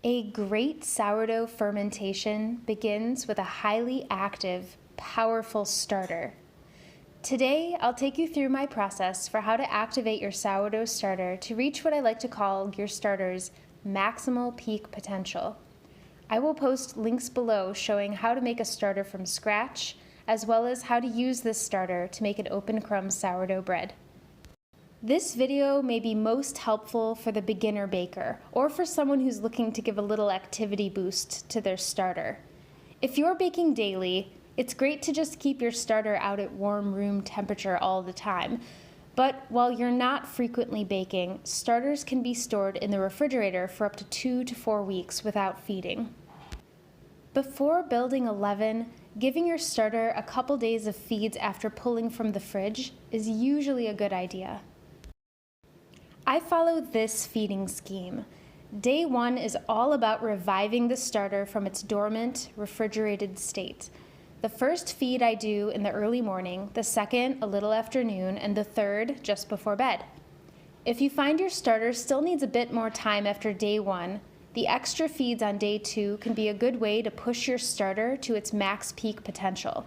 A great sourdough fermentation begins with a highly active, powerful starter. Today, I'll take you through my process for how to activate your sourdough starter to reach what I like to call your starter's maximal peak potential. I will post links below showing how to make a starter from scratch, as well as how to use this starter to make an open crumb sourdough bread. This video may be most helpful for the beginner baker or for someone who's looking to give a little activity boost to their starter. If you're baking daily, it's great to just keep your starter out at warm room temperature all the time. But while you're not frequently baking, starters can be stored in the refrigerator for up to 2 to 4 weeks without feeding. Before building a leaven, giving your starter a couple days of feeds after pulling from the fridge is usually a good idea. I follow this feeding scheme. Day 1 is all about reviving the starter from its dormant, refrigerated state. The first feed I do in the early morning, the second a little after noon, and the third just before bed. If you find your starter still needs a bit more time after day 1, the extra feeds on day 2 can be a good way to push your starter to its max peak potential.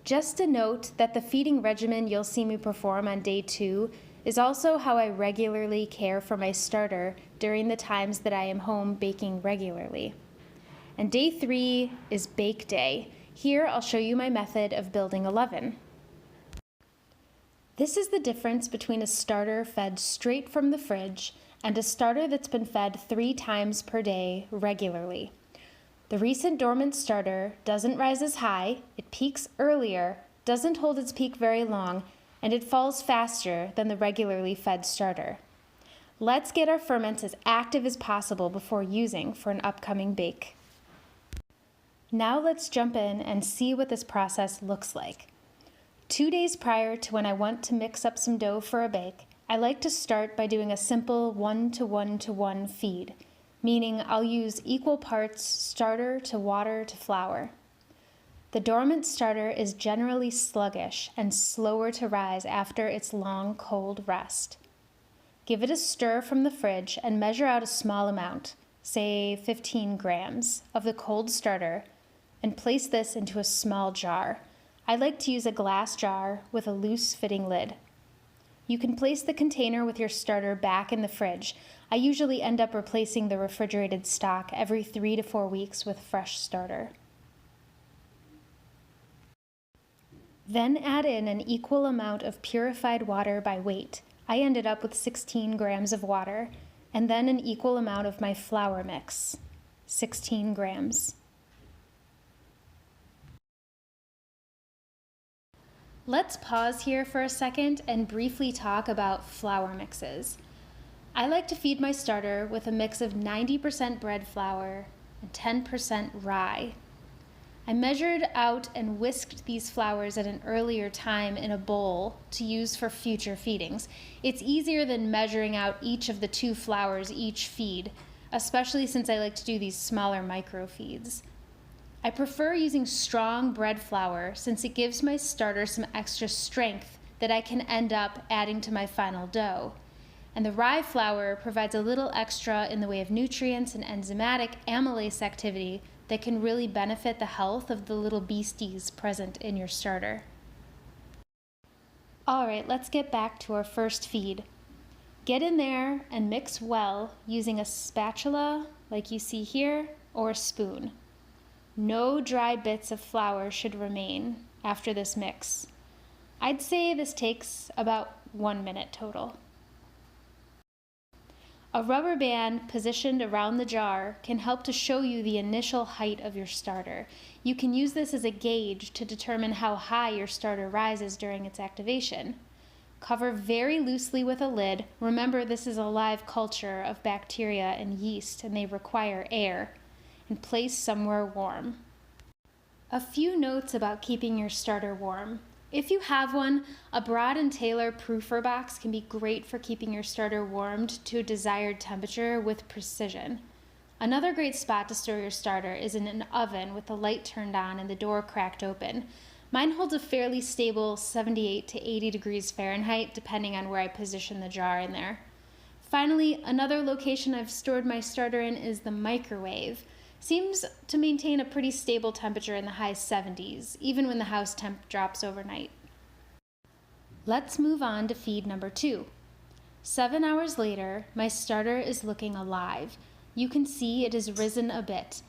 Just a note that the feeding regimen you'll see me perform on day 2 is also how I regularly care for my starter during the times that I am home baking regularly. And day 3 is bake day. Here I'll show you my method of building a leaven. This is the difference between a starter fed straight from the fridge and a starter that's been fed 3 times per day regularly. The recent dormant starter doesn't rise as high, it peaks earlier, doesn't hold its peak very long, and it falls faster than the regularly fed starter. Let's get our ferments as active as possible before using for an upcoming bake. Now let's jump in and see what this process looks like. 2 days prior to when I want to mix up some dough for a bake, I like to start by doing a simple 1-to-1-to-1 feed, meaning I'll use equal parts starter to water to flour. The dormant starter is generally sluggish and slower to rise after its long cold rest. Give it a stir from the fridge and measure out a small amount, say 15 grams, of the cold starter and place this into a small jar. I like to use a glass jar with a loose fitting lid. You can place the container with your starter back in the fridge. I usually end up replacing the refrigerated stock every 3 to 4 weeks with fresh starter. Then add in an equal amount of purified water by weight. I ended up with 16 grams of water, and then an equal amount of my flour mix, 16 grams. Let's pause here for a second and briefly talk about flour mixes. I like to feed my starter with a mix of 90% bread flour and 10% rye. I measured out and whisked these flours at an earlier time in a bowl to use for future feedings. It's easier than measuring out each of the 2 flours each feed, especially since I like to do these smaller micro feeds. I prefer using strong bread flour since it gives my starter some extra strength that I can end up adding to my final dough. And the rye flour provides a little extra in the way of nutrients and enzymatic amylase activity that can really benefit the health of the little beasties present in your starter. All right, let's get back to our first feed. Get in there and mix well using a spatula like you see here or a spoon. No dry bits of flour should remain after this mix. I'd say this takes about 1 minute total. A rubber band positioned around the jar can help to show you the initial height of your starter. You can use this as a gauge to determine how high your starter rises during its activation. Cover very loosely with a lid. Remember, this is a live culture of bacteria and yeast, and they require air. And place somewhere warm. A few notes about keeping your starter warm. If you have one, a Broad & Taylor proofer box can be great for keeping your starter warmed to a desired temperature with precision. Another great spot to store your starter is in an oven with the light turned on and the door cracked open. Mine holds a fairly stable 78 to 80 degrees Fahrenheit depending on where I position the jar in there. Finally, another location I've stored my starter in is the microwave. Seems to maintain a pretty stable temperature in the high 70s, even when the house temp drops overnight. Let's move on to feed number 2. 7 hours later, my starter is looking alive. You can see it has risen a bit.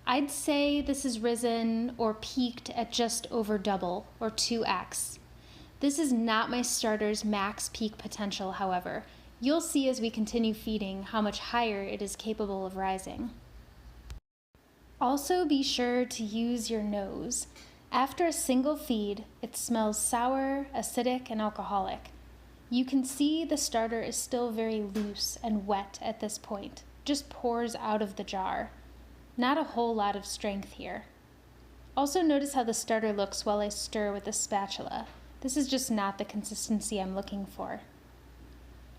I'd say this has risen or peaked at just over double, or 2x. This is not my starter's max peak potential, however. You'll see as we continue feeding how much higher it is capable of rising. Also be sure to use your nose. After a single feed, it smells sour, acidic, and alcoholic. You can see the starter is still very loose and wet at this point, just pours out of the jar. Not a whole lot of strength here. Also notice how the starter looks while I stir with a spatula. This is just not the consistency I'm looking for.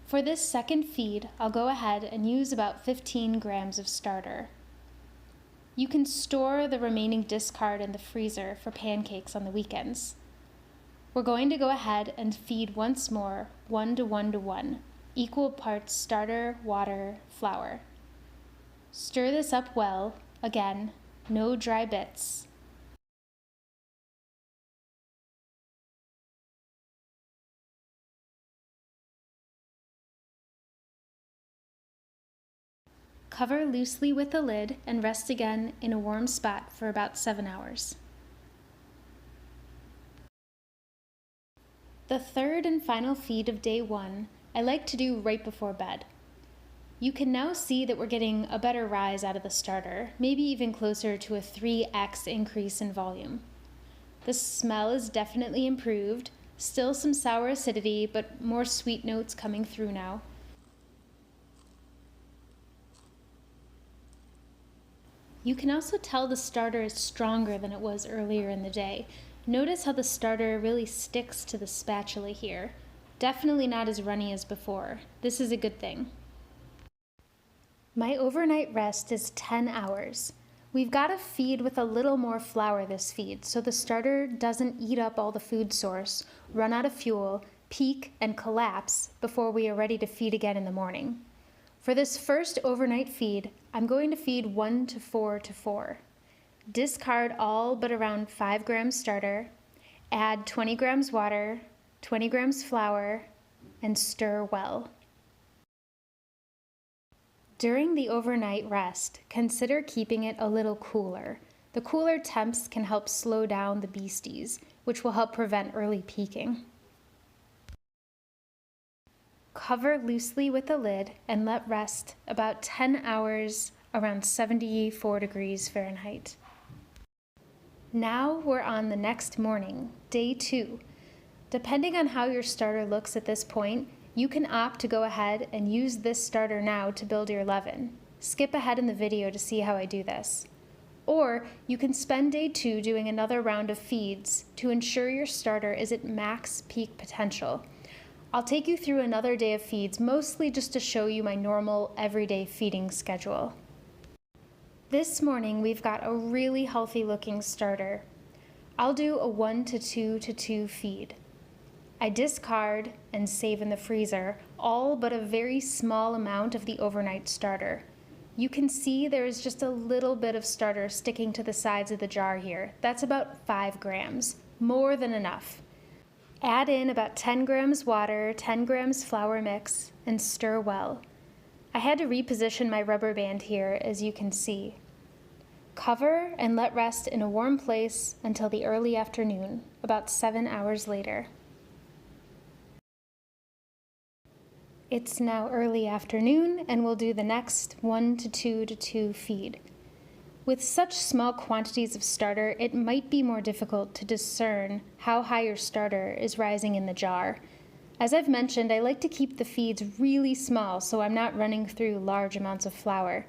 For this second feed, I'll go ahead and use about 15 grams of starter. You can store the remaining discard in the freezer for pancakes on the weekends. We're going to go ahead and feed once more, 1 to 1 to 1, equal parts starter, water, flour. Stir this up well, again, no dry bits. Cover loosely with the lid and rest again in a warm spot for about 7 hours. The third and final feed of day 1, I like to do right before bed. You can now see that we're getting a better rise out of the starter, maybe even closer to a 3x increase in volume. The smell is definitely improved, still some sour acidity, but more sweet notes coming through now. You can also tell the starter is stronger than it was earlier in the day. Notice how the starter really sticks to the spatula here. Definitely not as runny as before. This is a good thing. My overnight rest is 10 hours. We've got to feed with a little more flour this feed so the starter doesn't eat up all the food source, run out of fuel, peak, and collapse before we are ready to feed again in the morning. For this first overnight feed, I'm going to feed 1 to 4 to 4. Discard all but around 5 grams starter, add 20 grams water, 20 grams flour, and stir well. During the overnight rest, consider keeping it a little cooler. The cooler temps can help slow down the beasties, which will help prevent early peaking. Cover loosely with the lid and let rest about 10 hours around 74 degrees Fahrenheit. Now we're on the next morning, day 2. Depending on how your starter looks at this point, you can opt to go ahead and use this starter now to build your leaven. Skip ahead in the video to see how I do this. Or you can spend day 2 doing another round of feeds to ensure your starter is at max peak potential. I'll take you through another day of feeds, mostly just to show you my normal everyday feeding schedule. This morning we've got a really healthy looking starter. I'll do a 1 to 2 to 2 feed. I discard and save in the freezer all but a very small amount of the overnight starter. You can see there is just a little bit of starter sticking to the sides of the jar here. That's about 5 grams, more than enough. Add in about 10 grams water, 10 grams flour mix, and stir well. I had to reposition my rubber band here, as you can see. Cover and let rest in a warm place until the early afternoon, about 7 hours later. It's now early afternoon, and we'll do the next 1 to 2 to 2 feed. With such small quantities of starter, it might be more difficult to discern how high your starter is rising in the jar. As I've mentioned, I like to keep the feeds really small so I'm not running through large amounts of flour.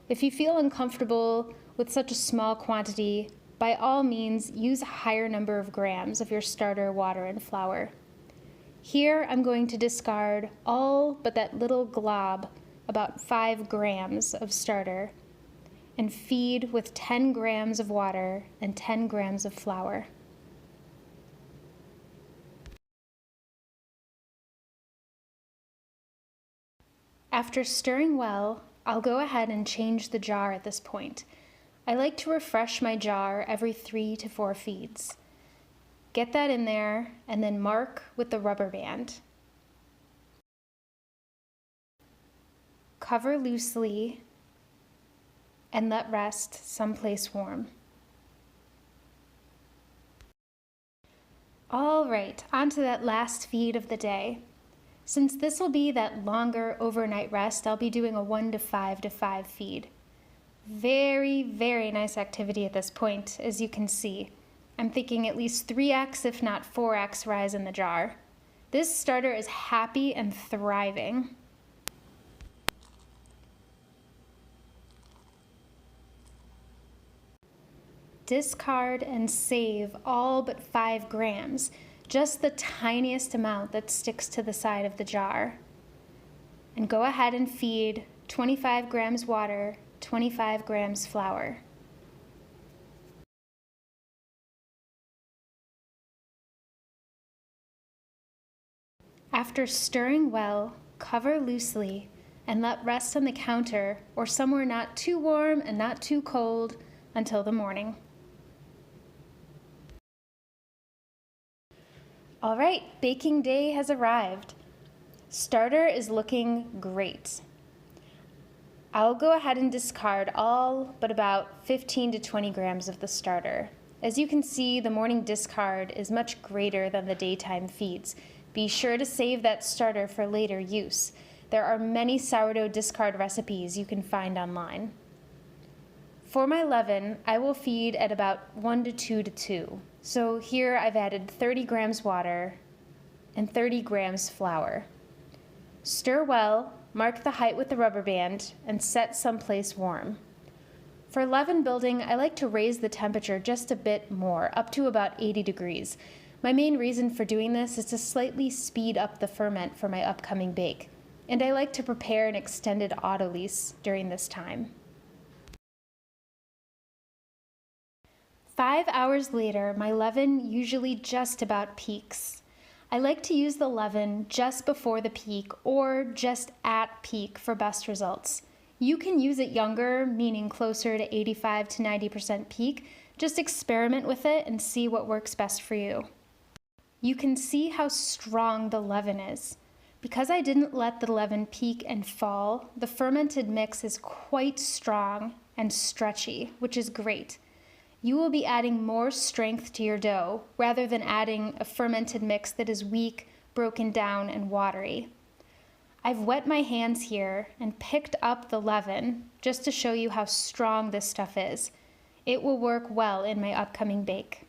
If you feel uncomfortable with such a small quantity, by all means use a higher number of grams of your starter, water, and flour. Here I'm going to discard all but that little glob, about 5 grams of starter, and feed with 10 grams of water and 10 grams of flour. After stirring well, I'll go ahead and change the jar at this point. I like to refresh my jar every 3 to 4 feeds. Get that in there and then mark with the rubber band. Cover loosely and let rest someplace warm. All right, on to that last feed of the day. Since this will be that longer overnight rest, I'll be doing a 1 to 5 to 5 feed. Very, very nice activity at this point, as you can see. I'm thinking at least 3x, if not 4x rise in the jar. This starter is happy and thriving. Discard and save all but 5 grams, just the tiniest amount that sticks to the side of the jar. And go ahead and feed 25 grams water, 25 grams flour. After stirring well, cover loosely and let rest on the counter or somewhere not too warm and not too cold until the morning. All right, baking day has arrived. Starter is looking great. I'll go ahead and discard all but about 15 to 20 grams of the starter. As you can see, the morning discard is much greater than the daytime feeds. Be sure to save that starter for later use. There are many sourdough discard recipes you can find online. For my leaven, I will feed at about 1 to 2 to 2. So here I've added 30 grams water and 30 grams flour. Stir well, mark the height with the rubber band, and set someplace warm. For leaven building, I like to raise the temperature just a bit more, up to about 80 degrees. My main reason for doing this is to slightly speed up the ferment for my upcoming bake, and I like to prepare an extended autolyse during this time. 5 hours later, my leaven usually just about peaks. I like to use the leaven just before the peak or just at peak for best results. You can use it younger, meaning closer to 85 to 90% peak. Just experiment with it and see what works best for you. You can see how strong the leaven is. Because I didn't let the leaven peak and fall, the fermented mix is quite strong and stretchy, which is great. You will be adding more strength to your dough rather than adding a fermented mix that is weak, broken down, and watery. I've wet my hands here and picked up the leaven just to show you how strong this stuff is. It will work well in my upcoming bake.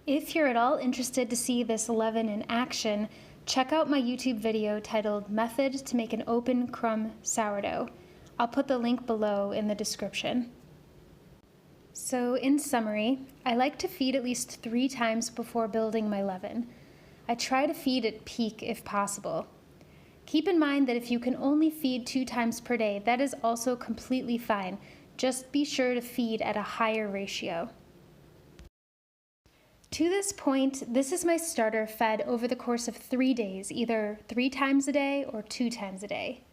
If you're at all interested to see this leaven in action, check out my YouTube video titled Method to Make an Open Crumb Sourdough. I'll put the link below in the description. So in summary, I like to feed at least 3 times before building my leaven. I try to feed at peak if possible. Keep in mind that if you can only feed 2 times per day, that is also completely fine. Just be sure to feed at a higher ratio. To this point, this is my starter fed over the course of 3 days, either 3 times a day or 2 times a day.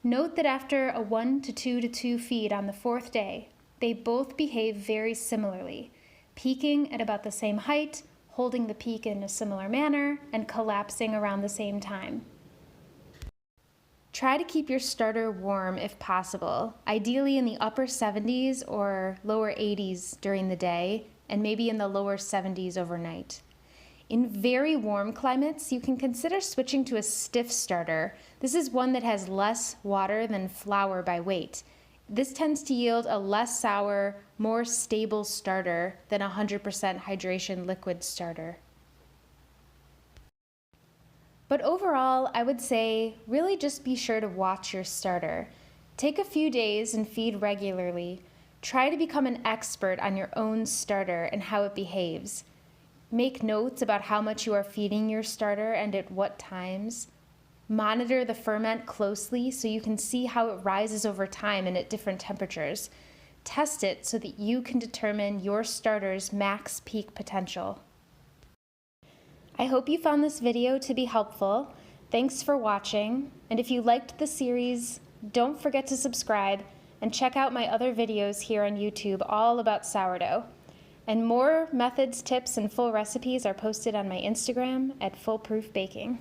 Note that after a 1 to 2 to 2 feed on the 4th day, they both behave very similarly, peaking at about the same height, holding the peak in a similar manner, and collapsing around the same time. Try to keep your starter warm if possible, ideally in the upper 70s or lower 80s during the day, and maybe in the lower 70s overnight. In very warm climates, you can consider switching to a stiff starter. This is one that has less water than flour by weight. This tends to yield a less sour, more stable starter than a 100% hydration liquid starter. But overall, I would say really just be sure to watch your starter. Take a few days and feed regularly. Try to become an expert on your own starter and how it behaves. Make notes about how much you are feeding your starter and at what times. Monitor the ferment closely so you can see how it rises over time and at different temperatures. Test it so that you can determine your starter's max peak potential. I hope you found this video to be helpful. Thanks for watching, and if you liked the series, don't forget to subscribe and check out my other videos here on YouTube all about sourdough. And more methods, tips, and full recipes are posted on my Instagram at Foolproof Baking.